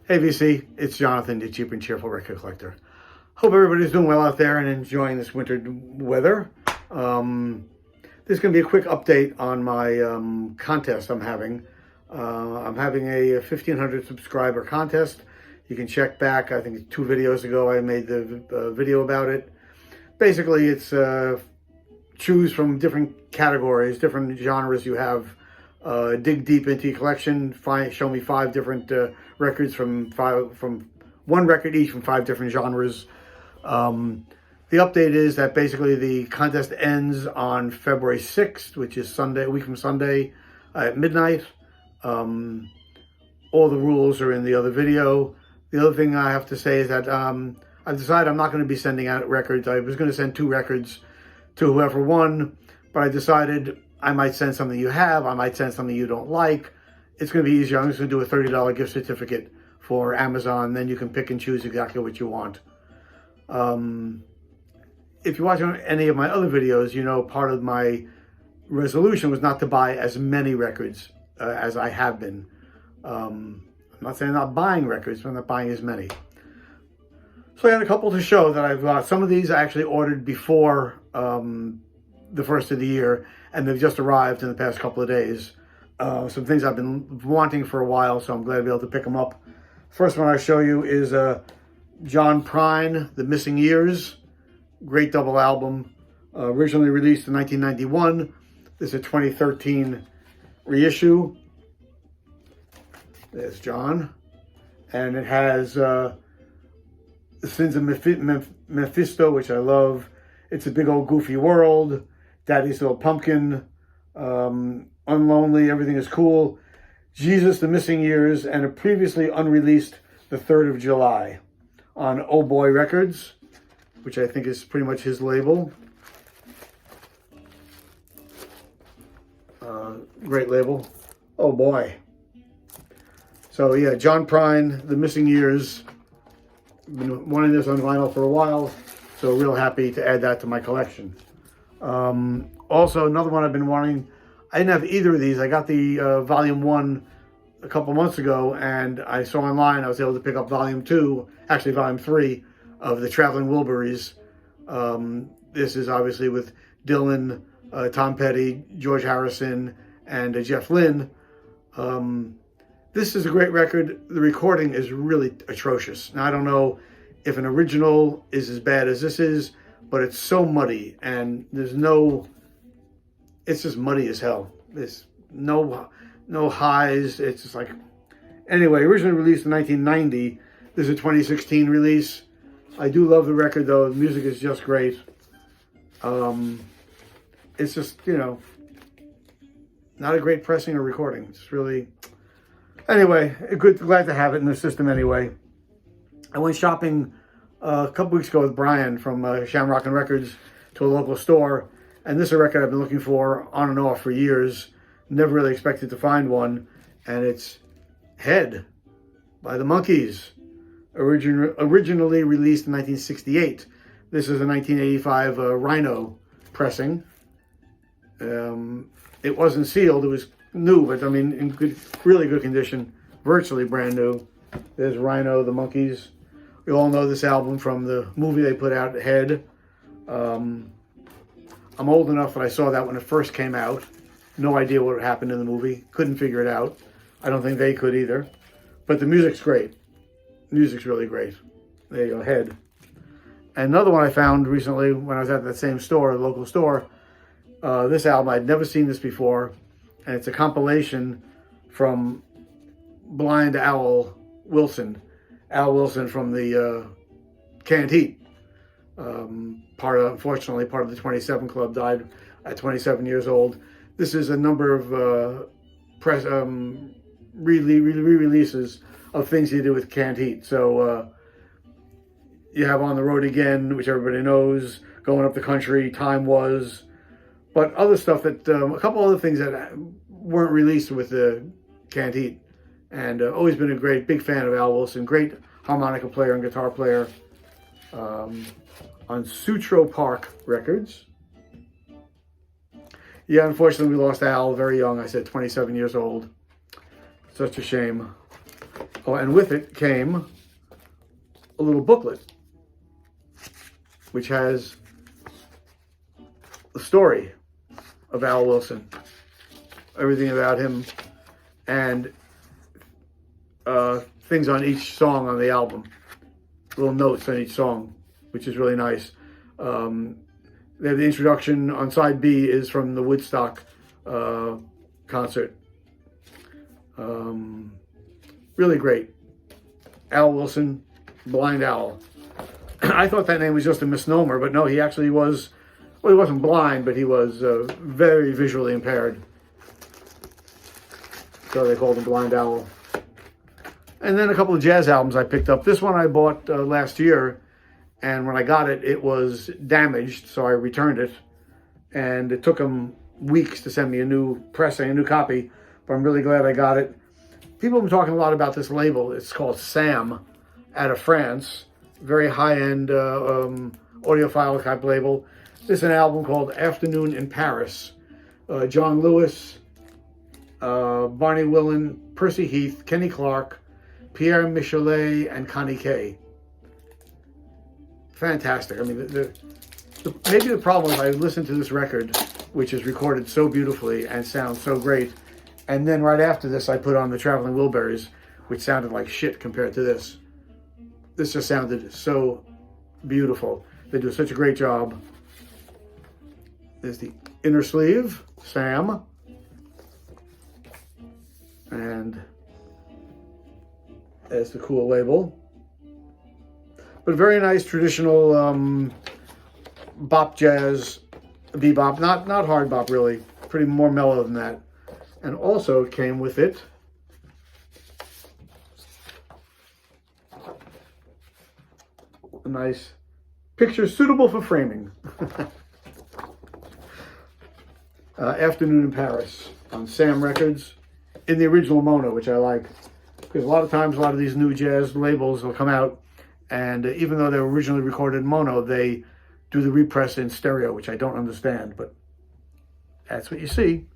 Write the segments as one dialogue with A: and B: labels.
A: Hey VC, it's Jonathan, the Cheap and Cheerful Record Collector. Hope everybody's doing well out there and enjoying this winter weather. This is going to be a quick update on my contest I'm having. I'm having a 1,500 subscriber contest. You can check back, I think 2 videos ago I made the video about it. Basically, it's choose from different categories, different genres you have. Dig deep into your collection, show me 5 different records from 1 record each from 5 different genres. The update is that basically the contest ends on February 6th, which is Sunday, a week from Sunday at midnight. All the rules are in the other video. The other thing I have to say is that I've decided I'm not going to be sending out records. I was going to send 2 records to whoever won, but I decided I might send something you have, I might send something you don't like. It's going to be easier. I'm just going to do a $30 gift certificate for Amazon. Then you can pick and choose exactly what you want. If you watch any of my other videos, you know part of my resolution was not to buy as many records as I have been. I'm not saying I'm not buying records, but I'm not buying as many. So I got a couple to show that I've got. Some of these I actually ordered before the first of the year, and they've just arrived in the past couple of days. Some things I've been wanting for a while, so I'm glad to be able to pick them up. First one I show you is John Prine, The Missing Years. Great double album. Originally released in 1991. This is a 2013 reissue. There's John. And it has The Sins of Mephisto, which I love. It's a Big Old Goofy World. Daddy's Little Pumpkin. Unlonely, Everything is Cool. Jesus, The Missing Years, and a previously unreleased The 3rd of July on Oh Boy Records, which I think is pretty much his label. Great label. Oh boy. So yeah, John Prine, The Missing Years. Been wanting this on vinyl for a while, so real happy to add that to my collection. Also, another one I've been wanting. I didn't have either of these. I got the Volume 1 a couple months ago, and I saw online I was able to pick up Volume 2, actually Volume 3, of the Traveling Wilburys. This is obviously with Dylan, Tom Petty, George Harrison, and Jeff Lynne. This is a great record. The recording is really atrocious. Now, I don't know if an original is as bad as this is, but it's so muddy, and it's just muddy as hell. There's no highs. It's just like, anyway, originally released in 1990. This is a 2016 release. I do love the record though. The music is just great. It's just, you know, not a great pressing or recording. It's really, anyway, glad to have it in the system anyway. I went shopping a couple weeks ago with Brian from Shamrock and Records to a local store. And this is a record I've been looking for on and off for years. Never really expected to find one. And it's Head by the Monkeys. Originally released in 1968. This is a 1985 Rhino pressing. It wasn't sealed. It was new, but I mean, in good, really good condition. Virtually brand new. There's Rhino The Monkeys. We all know this album from the movie they put out, Head. I'm old enough that I saw that when it first came out. No idea what happened in the movie. Couldn't figure it out. I don't think they could either. But the music's great. Music's really great. There you go, Head. And another one I found recently when I was at that same store, the local store. This album, I'd never seen this before. And it's a compilation from Blind Al Wilson. Al Wilson from the Canned Heat. Unfortunately, part of the 27 Club, died at 27 years old. This is a number of re-releases of things he did with Canned Heat. So you have On the Road Again, which everybody knows, Going Up the Country, Time Was, but other stuff that, a couple other things that weren't released with the Canned Heat. And always been a big fan of Al Wilson, great harmonica player and guitar player. On Sutro Park Records. Yeah, unfortunately we lost Al very young. I said 27 years old. Such a shame. Oh, and with it came a little booklet, which has the story of Al Wilson, everything about him, and things on each song on the album, little notes on each song, which is really nice. They have the introduction on side B is from the Woodstock concert. Really great. Al Wilson, Blind Owl. I thought that name was just a misnomer, but no, he actually was, well, he wasn't blind, but he was very visually impaired. So they called him Blind Owl. And then a couple of jazz albums I picked up. This one I bought last year, and when I got it, it was damaged, so I returned it. And it took them weeks to send me a new pressing, a new copy, but I'm really glad I got it. People have been talking a lot about this label. It's called Sam, out of France. Very high-end audiophile type label. This is an album called Afternoon in Paris. John Lewis, Barney Willen, Percy Heath, Kenny Clark, Pierre Michelet, and Connie Kay. Fantastic. I mean, maybe the problem is I listened to this record, which is recorded so beautifully and sounds so great, and then right after this I put on the Traveling Wilburys, which sounded like shit compared to this. This just sounded so beautiful. They do such a great job. There's the inner sleeve, Sam, and there's the cool label. But very nice traditional bop jazz, bebop, not hard bop really, pretty more mellow than that. And also it came with it a nice picture suitable for framing. Afternoon in Paris on Sam Records in the original mono, which I like, because a lot of times a lot of these new jazz labels will come out, and even though they were originally recorded in mono, they do the repress in stereo, which I don't understand, but that's what you see.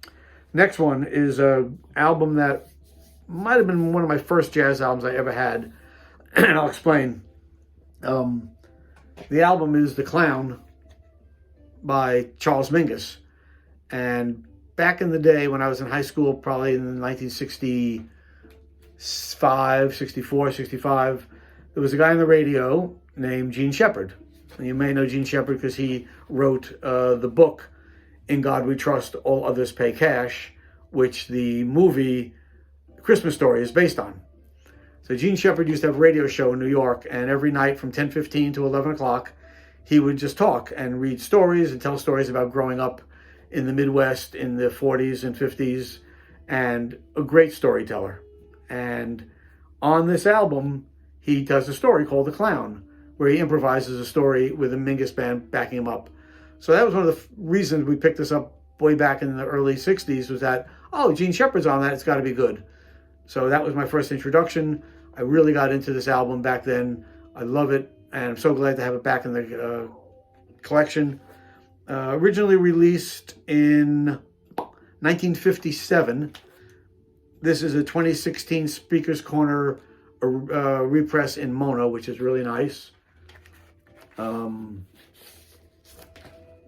A: Next one is an album that might have been one of my first jazz albums I ever had, and I'll explain. The album is The Clown by Charles Mingus, and back in the day when I was in high school, probably in 1965, 64, 65, there was a guy on the radio named Gene Shepard. And you may know Gene Shepard because he wrote the book, In God We Trust, All Others Pay Cash, which the movie Christmas Story is based on. So Gene Shepard used to have a radio show in New York, and every night from 10:15 to 11 o'clock, he would just talk and read stories and tell stories about growing up in the Midwest in the 40s and 50s, and a great storyteller. And on this album, he does a story called The Clown, where he improvises a story with a Mingus band backing him up. So that was one of the reasons we picked this up way back in the early 60s, was that, oh, Gene Shepard's on that, it's got to be good. So that was my first introduction. I really got into this album back then. I love it, and I'm so glad to have it back in the collection. Originally released in 1957. This is a 2016 Speaker's Corner repress in mono, which is really nice.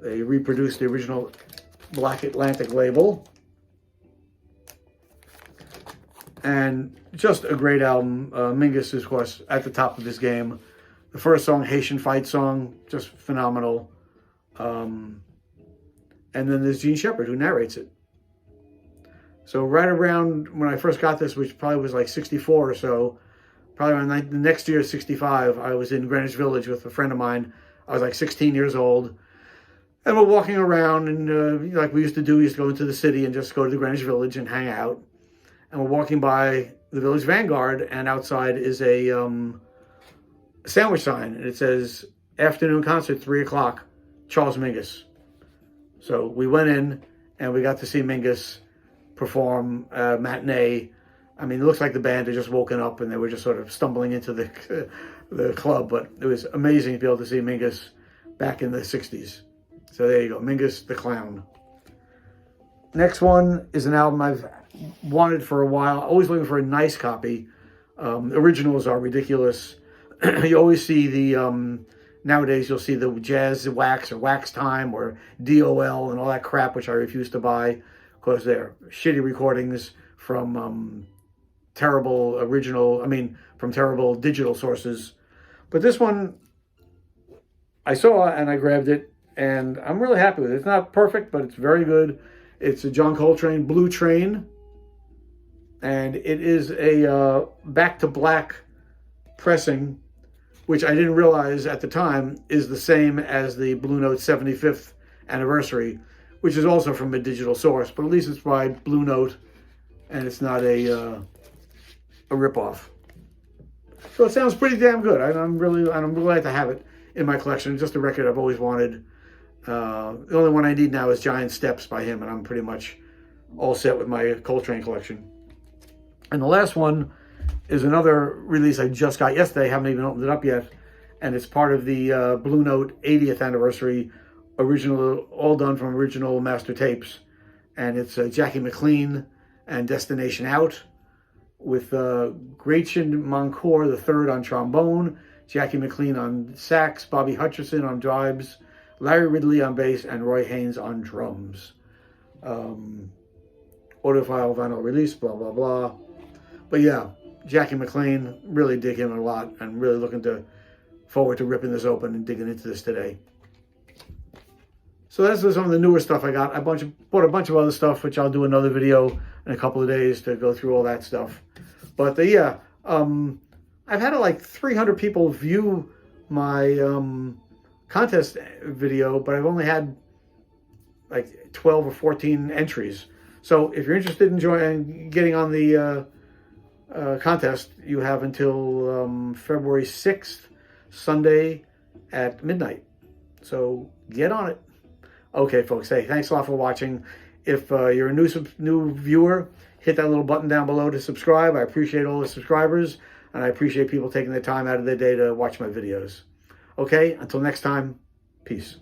A: They reproduced the original Black Atlantic label. And just a great album. Mingus is, of course, at the top of his game. The first song, Haitian Fight Song, just phenomenal. And then there's Gene Shepard, who narrates it. So right around when I first got this, which probably was like 64 or so, probably around the next year, 65, I was in Greenwich Village with a friend of mine. I was like 16 years old. And we're walking around, and like we used to do, we used to go into the city and just go to the Greenwich Village and hang out. And we're walking by the Village Vanguard, and outside is a sandwich sign, and it says, afternoon concert, 3 o'clock, Charles Mingus. So we went in, and we got to see Mingus perform matinee. I mean, it looks like the band had just woken up, and they were just sort of stumbling into the club, but it was amazing to be able to see Mingus back in the 60s. So there you go, Mingus the Clown. Next one is an album I've wanted for a while, always looking for a nice copy. Originals are ridiculous. You always see the, nowadays you'll see the Jazz Wax or Wax Time or DOL and all that crap, which I refuse to buy because they're shitty recordings from from terrible digital sources. But this one, I saw and I grabbed it, and I'm really happy with it. It's not perfect, but it's very good. It's a John Coltrane Blue Train, and it is a back to black pressing, which I didn't realize at the time is the same as the Blue Note 75th anniversary, which is also from a digital source, but at least it's by Blue Note, and it's not a ripoff. So it sounds pretty damn good. I'm really glad to have it in my collection. Just a record I've always wanted. The only one I need now is Giant Steps by him, and I'm pretty much all set with my Coltrane collection. And the last one is another release I just got yesterday. I haven't even opened it up yet. And it's part of the Blue Note 80th anniversary, all done from original master tapes. And it's Jackie McLean and Destination Out, with Gretchen Moncour III on trombone, Jackie McLean on sax, Bobby Hutcherson on dribes, Larry Ridley on bass, and Roy Haynes on drums. Audiophile vinyl release, blah, blah, blah. But yeah, Jackie McLean, really dig him a lot, and really looking forward to ripping this open and digging into this today. So that's some of the newer stuff I got. I bought a bunch of other stuff, which I'll do another video in a couple of days to go through all that stuff. But yeah, I've had like 300 people view my contest video, but I've only had like 12 or 14 entries. So if you're interested in getting on the contest, you have until February 6th, Sunday at midnight. So get on it. Okay, folks, hey, thanks a lot for watching. If you're a new viewer, hit that little button down below to subscribe. I appreciate all the subscribers, and I appreciate people taking the time out of their day to watch my videos. Okay, until next time, peace.